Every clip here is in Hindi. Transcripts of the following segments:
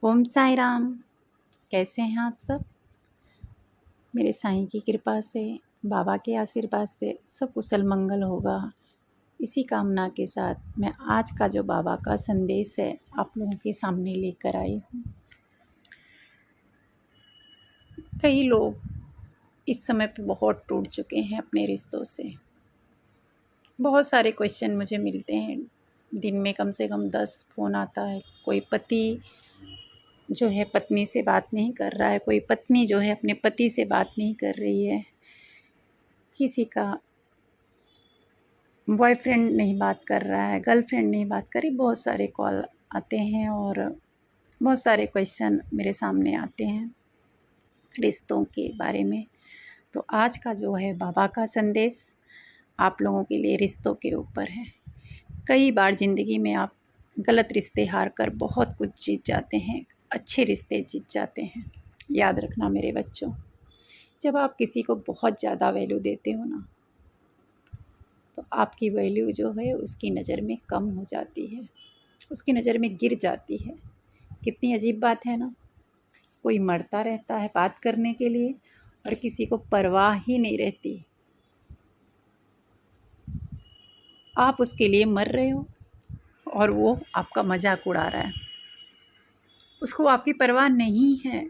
ओम साई राम। कैसे हैं आप सब? मेरे साईं की कृपा से, बाबा के आशीर्वाद से सब कुशल मंगल होगा। इसी कामना के साथ मैं आज का जो बाबा का संदेश है आप लोगों के सामने लेकर आई हूँ। कई लोग इस समय पे बहुत टूट चुके हैं अपने रिश्तों से। बहुत सारे क्वेश्चन मुझे मिलते हैं, दिन में कम से कम 10 फ़ोन आता है। कोई पति जो है पत्नी से बात नहीं कर रहा है, कोई पत्नी जो है अपने पति से बात नहीं कर रही है, किसी का बॉयफ्रेंड नहीं बात कर रहा है, गर्लफ्रेंड नहीं बात कर रही। बहुत सारे कॉल आते हैं और बहुत सारे क्वेश्चन मेरे सामने आते हैं रिश्तों के बारे में। तो आज का जो है बाबा का संदेश आप लोगों के लिए रिश्तों के ऊपर है। कई बार ज़िंदगी में आप गलत रिश्ते हार कर बहुत कुछ जीत जाते हैं, अच्छे रिश्ते जीत जाते हैं। याद रखना मेरे बच्चों, जब आप किसी को बहुत ज़्यादा वैल्यू देते हो ना, तो आपकी वैल्यू जो है उसकी नज़र में कम हो जाती है, उसकी नज़र में गिर जाती है। कितनी अजीब बात है ना। कोई मरता रहता है बात करने के लिए और किसी को परवाह ही नहीं रहती। आप उसके लिए मर रहे हो और वो आपका मजाक उड़ा रहा है, उसको आपकी परवाह नहीं है।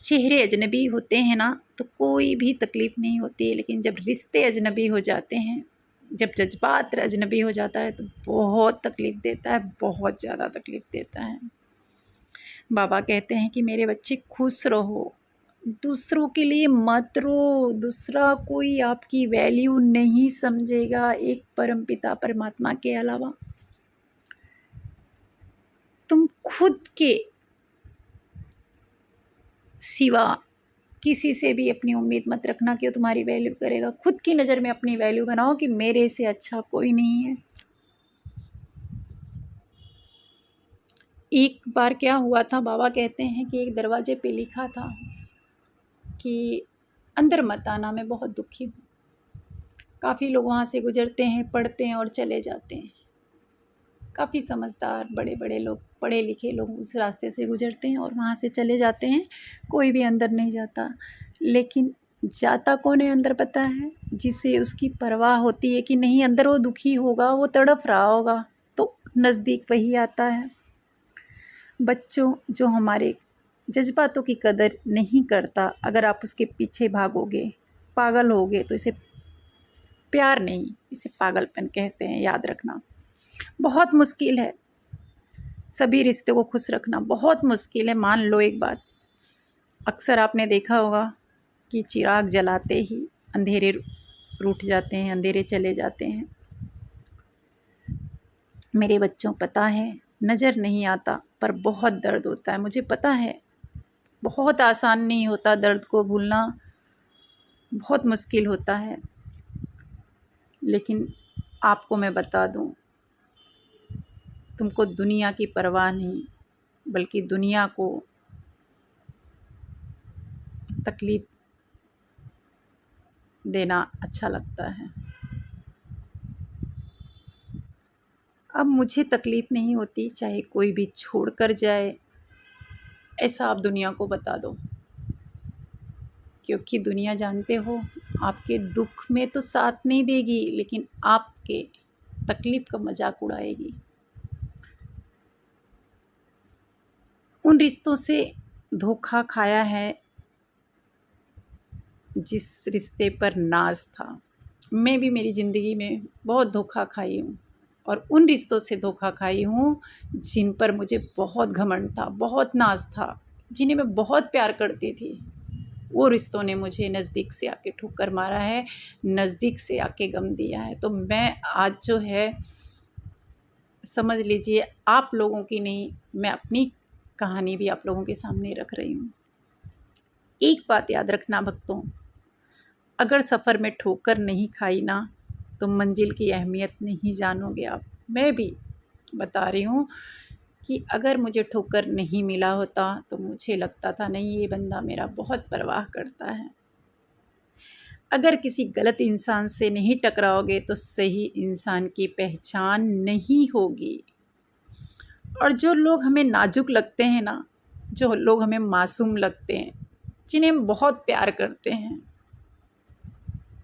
चेहरे अजनबी होते हैं ना तो कोई भी तकलीफ़ नहीं होती है, लेकिन जब रिश्ते अजनबी हो जाते हैं, जब जज्बात अजनबी हो जाता है तो बहुत तकलीफ़ देता है, बहुत ज़्यादा तकलीफ़ देता है। बाबा कहते हैं कि मेरे बच्चे खुश रहो, दूसरों के लिए मत रो। दूसरा कोई आपकी वैल्यू नहीं समझेगा एक परमपिता परमात्मा के अलावा। तुम खुद के सिवा किसी से भी अपनी उम्मीद मत रखना कि वो तुम्हारी वैल्यू करेगा। खुद की नज़र में अपनी वैल्यू बनाओ कि मेरे से अच्छा कोई नहीं है। एक बार क्या हुआ था, बाबा कहते हैं कि एक दरवाजे पे लिखा था कि अंदर मत आना, मैं बहुत दुखी हूँ। काफ़ी लोग वहाँ से गुजरते हैं, पढ़ते हैं और चले जाते हैं। काफ़ी समझदार बड़े बड़े लोग, पढ़े लिखे लोग उस रास्ते से गुजरते हैं और वहाँ से चले जाते हैं, कोई भी अंदर नहीं जाता। लेकिन जाता कौन है अंदर पता है? जिसे उसकी परवाह होती है कि नहीं, अंदर वो दुखी होगा, वो तड़फ रहा होगा, तो नज़दीक वही आता है। बच्चों, जो हमारे जज्बातों की कदर नहीं करता, अगर आप उसके पीछे भागोगे, पागल होगे, तो इसे प्यार नहीं, इसे पागलपन कहते हैं। याद रखना, बहुत मुश्किल है सभी रिश्ते को खुश रखना, बहुत मुश्किल है। मान लो एक बात, अक्सर आपने देखा होगा कि चिराग जलाते ही अंधेरे रूठ जाते हैं, अंधेरे चले जाते हैं। मेरे बच्चों, पता है नज़र नहीं आता पर बहुत दर्द होता है, मुझे पता है। बहुत आसान नहीं होता, दर्द को भूलना बहुत मुश्किल होता है। लेकिन आपको मैं बता दूं, तुमको दुनिया की परवाह नहीं, बल्कि दुनिया को तकलीफ़ देना अच्छा लगता है। अब मुझे तकलीफ़ नहीं होती चाहे कोई भी छोड़ कर जाए, ऐसा आप दुनिया को बता दो, क्योंकि दुनिया जानते हो आपके दुख में तो साथ नहीं देगी, लेकिन आपके तकलीफ़ का मजाक उड़ाएगी। उन रिश्तों से धोखा खाया है जिस रिश्ते पर नाज था। मैं भी मेरी ज़िंदगी में बहुत धोखा खाई हूँ और उन रिश्तों से धोखा खाई हूँ जिन पर मुझे बहुत घमंड था, बहुत नाज था, जिन्हें मैं बहुत प्यार करती थी। वो रिश्तों ने मुझे नज़दीक से आके ठोकर मारा है, नज़दीक से आके गम दिया है। तो मैं आज जो है, समझ लीजिए आप लोगों की नहीं, मैं अपनी कहानी भी आप लोगों के सामने रख रही हूँ। एक बात याद रखना भक्तों, अगर सफ़र में ठोकर नहीं खाई ना, तो मंजिल की अहमियत नहीं जानोगे आप। मैं भी बता रही हूँ कि अगर मुझे ठोकर नहीं मिला होता तो मुझे लगता था नहीं, ये बंदा मेरा बहुत परवाह करता है। अगर किसी गलत इंसान से नहीं टकराओगे तो सही इंसान की पहचान नहीं होगी। और जो लोग हमें नाजुक लगते हैं ना, जो लोग हमें मासूम लगते हैं, जिन्हें हम बहुत प्यार करते हैं,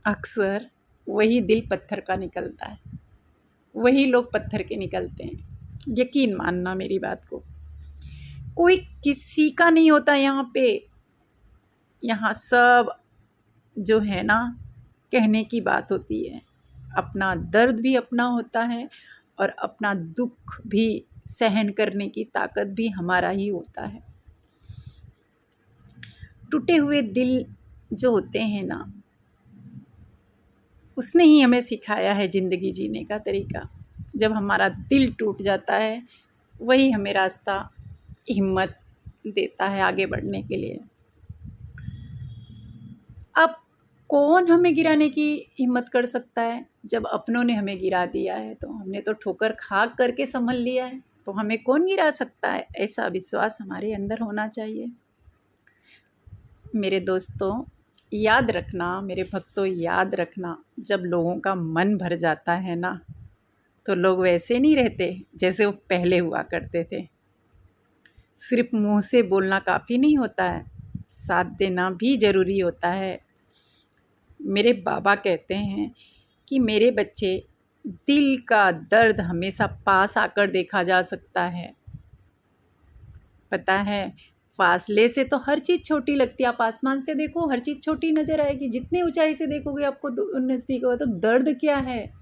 अक्सर वही दिल पत्थर का निकलता है, वही लोग पत्थर के निकलते हैं। यकीन मानना मेरी बात को। कोई किसी का नहीं होता यहाँ पे। यहाँ सब जो है ना, कहने की बात होती है। अपना दर्द भी अपना होता है और अपना दुख भी सहन करने की ताकत भी हमारा ही होता है। टूटे हुए दिल जो होते हैं ना, उसने ही हमें सिखाया है ज़िंदगी जीने का तरीका। जब हमारा दिल टूट जाता है, वही हमें रास्ता, हिम्मत देता है आगे बढ़ने के लिए। अब कौन हमें गिराने की हिम्मत कर सकता है? जब अपनों ने हमें गिरा दिया है, तो हमने तो ठोकर खा करके संभल लिया है, तो हमें कौन गिरा सकता है? ऐसा विश्वास हमारे अंदर होना चाहिए। मेरे दोस्तों याद रखना, मेरे भक्तों याद रखना, जब लोगों का मन भर जाता है ना, तो लोग वैसे नहीं रहते जैसे वो पहले हुआ करते थे। सिर्फ मुंह से बोलना काफ़ी नहीं होता है, साथ देना भी ज़रूरी होता है। मेरे बाबा कहते हैं कि मेरे बच्चे, दिल का दर्द हमेशा पास आकर देखा जा सकता है। पता है, फासले से तो हर चीज़ छोटी लगती है। आप आसमान से देखो, हर चीज़ छोटी नज़र आएगी। जितनी ऊंचाई से देखोगे आपको नज़दीक होगा। तो दर्द क्या है?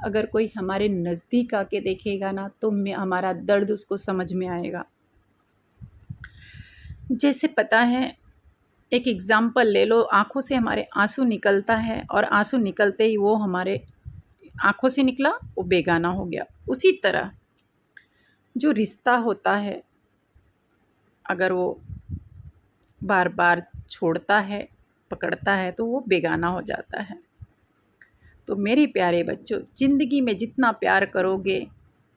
अगर कोई हमारे नज़दीक आके देखेगा ना, तो हमारा दर्द उसको समझ में आएगा। जैसे पता है, एक एग्ज़ाम्पल ले लो। आँखों से हमारे आंसू निकलता है और आंसू निकलते ही वो हमारे आँखों से निकला, वो बेगाना हो गया। उसी तरह जो रिश्ता होता है, अगर वो बार बार छोड़ता है, पकड़ता है, तो वो बेगाना हो जाता है। तो मेरे प्यारे बच्चों, ज़िंदगी में जितना प्यार करोगे,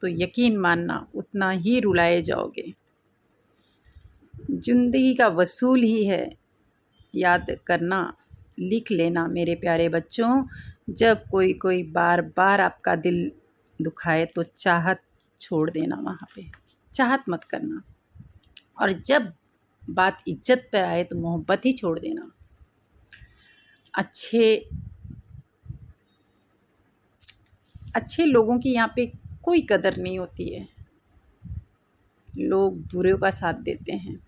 तो यकीन मानना उतना ही रुलाए जाओगे। ज़िंदगी का वसूल ही है। याद करना, लिख लेना मेरे प्यारे बच्चों। जब कोई बार बार आपका दिल दुखाए, तो चाहत छोड़ देना वहाँ पे, चाहत मत करना। और जब बात इज्जत पर आए, तो मोहब्बत ही छोड़ देना। अच्छे लोगों की यहाँ पे कोई कदर नहीं होती है। लोग बुरे का साथ देते हैं।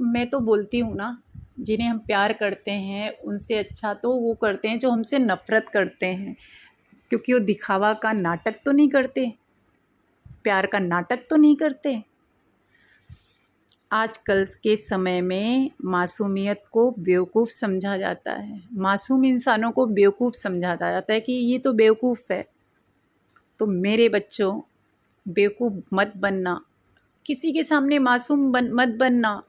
मैं तो बोलती हूँ ना, जिन्हें हम प्यार करते हैं, उनसे अच्छा तो वो करते हैं जो हमसे नफ़रत करते हैं। क्योंकि वो दिखावा का नाटक तो नहीं करते, प्यार का नाटक तो नहीं करते। आजकल के समय में मासूमियत को बेवकूफ़ समझा जाता है। मासूम इंसानों को बेवकूफ़ समझा जाता है कि ये तो बेवकूफ़ है। तो मेरे बच्चों, बेवकूफ़ मत बनना, किसी के सामने मासूम मत बनना।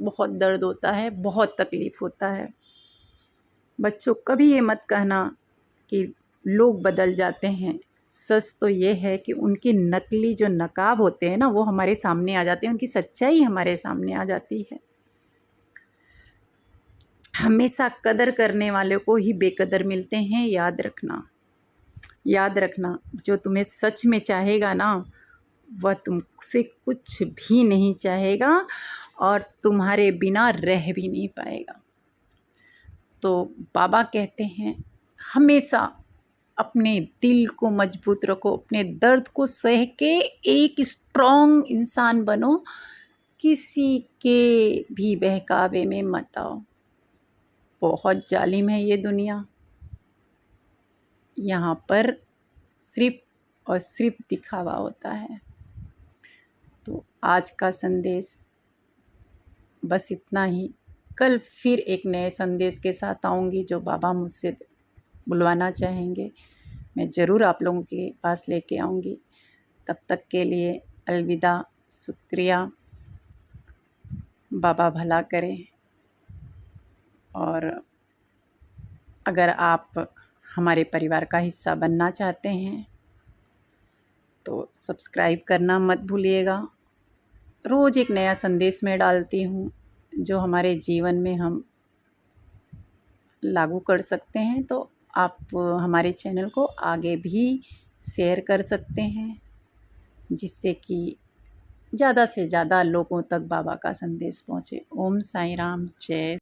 बहुत दर्द होता है, बहुत तकलीफ़ होता है। बच्चों, कभी ये मत कहना कि लोग बदल जाते हैं। सच तो ये है कि उनकी नकली जो नकाब होते हैं ना, वो हमारे सामने आ जाते हैं, उनकी सच्चाई हमारे सामने आ जाती है। हमेशा कदर करने वालों को ही बेकदर मिलते हैं, याद रखना। याद रखना, जो तुम्हें सच में चाहेगा ना, वह तुमसे कुछ भी नहीं चाहेगा और तुम्हारे बिना रह भी नहीं पाएगा। तो बाबा कहते हैं, हमेशा अपने दिल को मजबूत रखो, अपने दर्द को सह के एक स्ट्रॉन्ग इंसान बनो, किसी के भी बहकावे में मत आओ। बहुत जालिम है ये दुनिया। यहाँ पर सिर्फ और सिर्फ दिखावा होता है। तो आज का संदेश बस इतना ही। कल फिर एक नए संदेश के साथ आऊँगी, जो बाबा मुझसे बुलवाना चाहेंगे, मैं ज़रूर आप लोगों के पास लेके आऊँगी। तब तक के लिए अलविदा, शुक्रिया। बाबा भला करें। और अगर आप हमारे परिवार का हिस्सा बनना चाहते हैं, तो सब्सक्राइब करना मत भूलिएगा। रोज़ एक नया संदेश मैं डालती हूँ, जो हमारे जीवन में हम लागू कर सकते हैं। तो आप हमारे चैनल को आगे भी शेयर कर सकते हैं, जिससे कि ज़्यादा से ज़्यादा लोगों तक बाबा का संदेश पहुँचे। ओम साईं राम, जय